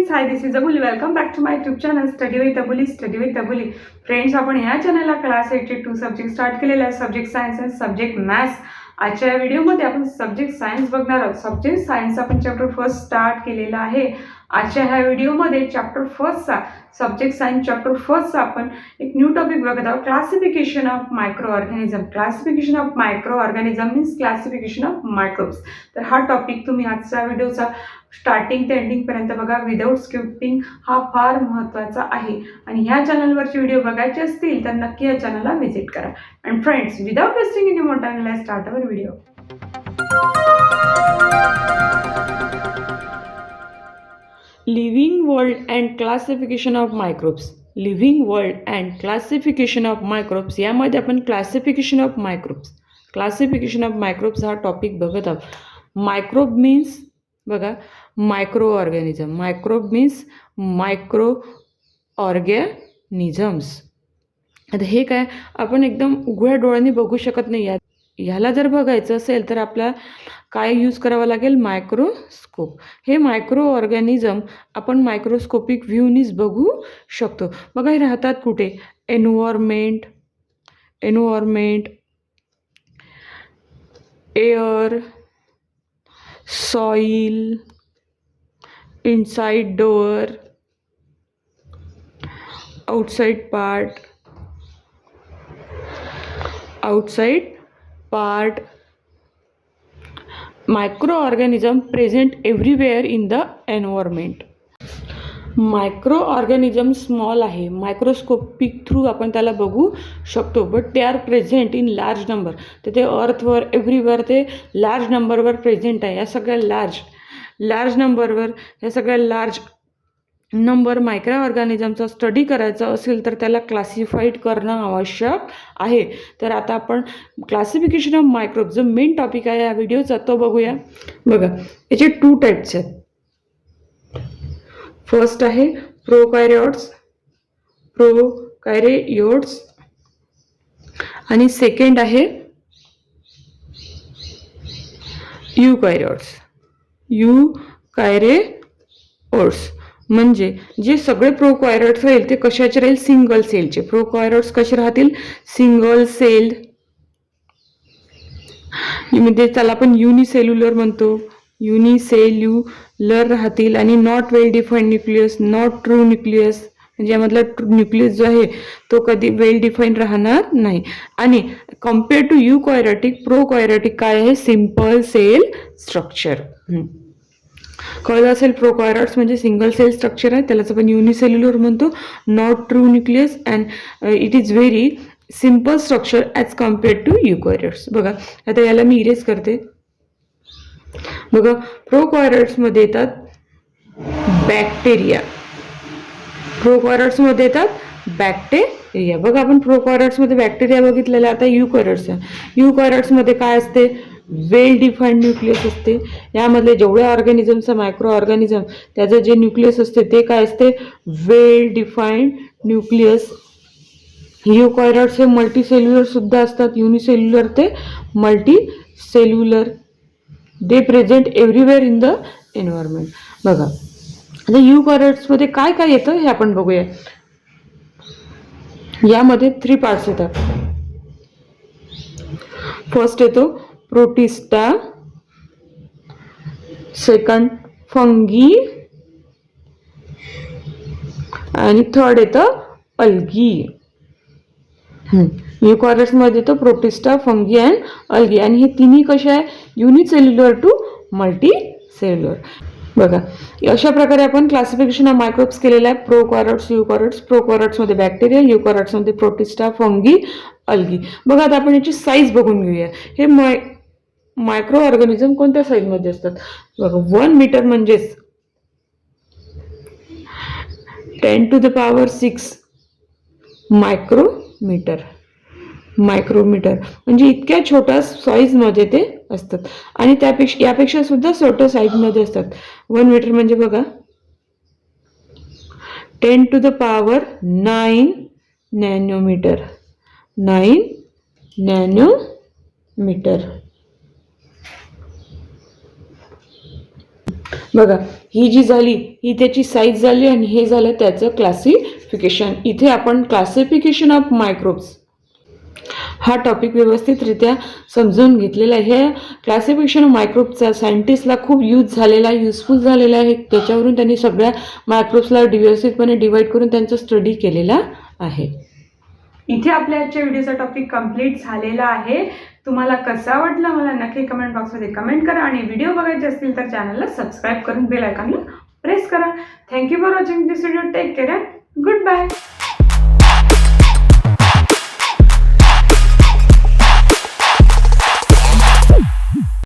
Friends, hi this is Abuli. Welcome back to my YouTube channel study with Abuli. Friends, आपण या चॅनलला class 8 चे 2 subject start केलेले आहेत, सब्जेक्ट सायन्स आणि सब्जेक्ट मॅथ्स. आजच्या या व्हिडिओमध्ये आपण सब्जेक्ट सायन्स बघणार आहोत. सब्जेक्ट सायन्स आपण चॅप्टर फर्स्ट स्टार्ट केलेला आहे. आजच्या ह्या व्हिडिओमध्ये चॅप्टर फर्स्टचा सब्जेक्ट सायन्स चॅप्टर फर्स्टचा आपण एक न्यू टॉपिक बघत आहोत, classification of micro organism. Classification of micro organism means classification of microbes. तर हा टॉपिक तुम्ही आजच्या व्हिडिओचा स्टार्टिंग ते एंडिंगपर्यंत बघा, विदाऊट स्किपिंग. हा फार महत्त्वाचा आहे आणि ह्या चॅनलवरचे व्हिडिओ बघायचे असतील तर नक्की या चॅनलला व्हिजिट करा. And friends, without wasting any more time, let's start our video. Living world and classification of microbes. Living world and classification of microbes, यामध्ये आपण क्लासिफिकेशन ऑफ मायक्रोब्स हा टॉपिक बघत आहोत. मायक्रोब मीन्स बघा, micro organism. Microbe means micro organisms. आता हे काय आपण एकदम उघड्या डोळ्यांनी बघू शकत नाही. ह्याला जर बघायचं असेल तर आपल्याला काय यूज करावं लागेल? मायक्रोस्कोप. हे मायक्रो ऑर्गॅनिझम आपण मायक्रोस्कोपिक व्ह्यूनीच बघू शकतो. बघा, हे राहतात कुठे? Environment, air, soil, inside door, outside part. Microorganism present everywhere in the environment. Microorganism small आहे, मायक्रोस्कोपिक थ्रू आपण त्याला बघू शकतो, बट ते are present in large number. तर ते अर्थवर एव्हरीवेअर ते लार्ज नंबरवर प्रेझेंट आहे. या सगळ्या लार्ज नंबरवर, या सगळ्या लार्ज नंबर मायक्रो ऑर्गॅनिझमचा स्टडी करायचा असेल तर त्याला क्लासिफाईड करणं आवश्यक आहे. तर आता आपण क्लासिफिकेशन ऑफ मायक्रोब जो मेन टॉपिक आहे या व्हिडिओचा तो बघूया. बघा, याचे 2 टाईप्स आहेत. फर्स्ट आहे प्रोकॅरियोट्स आणि सेकंड आहे यूकॅरियोट्स. म्हणजे जे सगळे प्रोकॅरियोट्स राहील ते कशाचे राहील? सिंगल सेलचे. प्रोकॅरियोट्स कसे राहतील? Single cell. म्हणजे त्याला आपण युनिसेल्युलर म्हणतो. युनिसेल्युलर राहतील आणि not well defined nucleus, not true nucleus. म्हणजे यामधला न्यूक्लियस जो आहे तो कधी वेल डिफाईन्ड राहणार नाही. आणि कम्पेअर टू यूकॅरियोटिक, प्रोकॅरियोटिक काय आहे? Simple cell structure. कळलं असेल, प्रोकॅरियोट्स म्हणजे सिंगल सेल स्ट्रक्चर आहे, त्यालाच आपण युनिसेल्युलर म्हणतो. Not true nucleus and it is very simple structure as compared to eukaryotes. बघा, आता याला मी इरेज करते. बघा, प्रोकॅरियोट्समध्ये येतात बॅक्टेरिया. बघा, आपण प्रोकॅरियोट्समध्ये बॅक्टेरिया बघितलेला. आता यूकॅरियोट्समध्ये काय असते? वेल डिफाईन्ड न्यूक्लियस असते. यामधले जेवढे ऑर्गॅनिझम्स, मायक्रो ऑर्गॅनिझम, त्याचं जे न्यूक्लियस असते ते काय असते? वेल डिफाईन्ड न्यूक्लियस. यूकॅरियोट्स हे मल्टीसेल्युलर सुद्धा असतात. युनिसेल्युलर ते multicellular. They present everywhere in the environment. बघा, आता यूकॅरियोट्समध्ये काय काय येतं हे आपण बघूया. यामध्ये 3 पार्ट्स येतात. फर्स्ट येतो प्रोटिस्टा, सेकंड फंगी आणि थर्ड येतं अल्गी. यूकॅरियोट्समध्ये येतो प्रोटिस्टा, फंगी अँड अल्गी. आणि हे तिन्ही कसे आहे? Unicellular to multicellular. बघा, अशा प्रकारे आपण क्लासिफिकेशन ऑफ मायक्रोब्स केलेलं आहे. Prokaryotes, eukaryotes. प्रोकॅरियोट्समध्ये बॅक्टेरिया, यूकॅरियोट्समध्ये प्रोटिस्टा, फंगी, अल्गी. बघा, आता आपण याची साईज बघून घेऊया. हे मायक्रो ऑर्गॅनिझम कोणत्या साईजमध्ये असतात? बघा, 1 मीटर म्हणजेच 10⁶ मायक्रोमीटर म्हणजे इतक्या छोट्या साईजमध्ये ते असतात. आणि यापेक्षा सुद्धा छोट्या साईजमध्ये असतात. 1 मीटर म्हणजे बघा 10⁹ नॅनोमीटर. 9 नॅनोमीटर. बघा ही जी झाली ही त्याची साईज झाली आणि हे झालं त्याचं क्लासिफिकेशन. इथे आपण क्लासिफिकेशन ऑफ मायक्रोब्स हा टॉपिक व्यवस्थितरित्या समजून घेतलेला आहे. हे क्लासिफिकेशन ऑफ मायक्रोब्सचा सायंटिस्टला खूप युजफुल झालेला आहे. त्याच्यावरून त्यांनी सगळ्या मायक्रोब्सला व्यवस्थितपणे डिवाईड करून त्यांचा स्टडी केलेला आहे. इथे आपल्या आजच्या व्हिडिओचा टॉपिक कंप्लीट झालेला आहे. तुम्हाला कसा वाटला मला नक्की कमेंट बॉक्समध्ये कमेंट करा आणि व्हिडिओ बघायचे असतील तर चॅनलला सबस्क्राईब करून बेल आयकॉनला प्रेस करा. Thank you for watching this video. Take care. Good bye.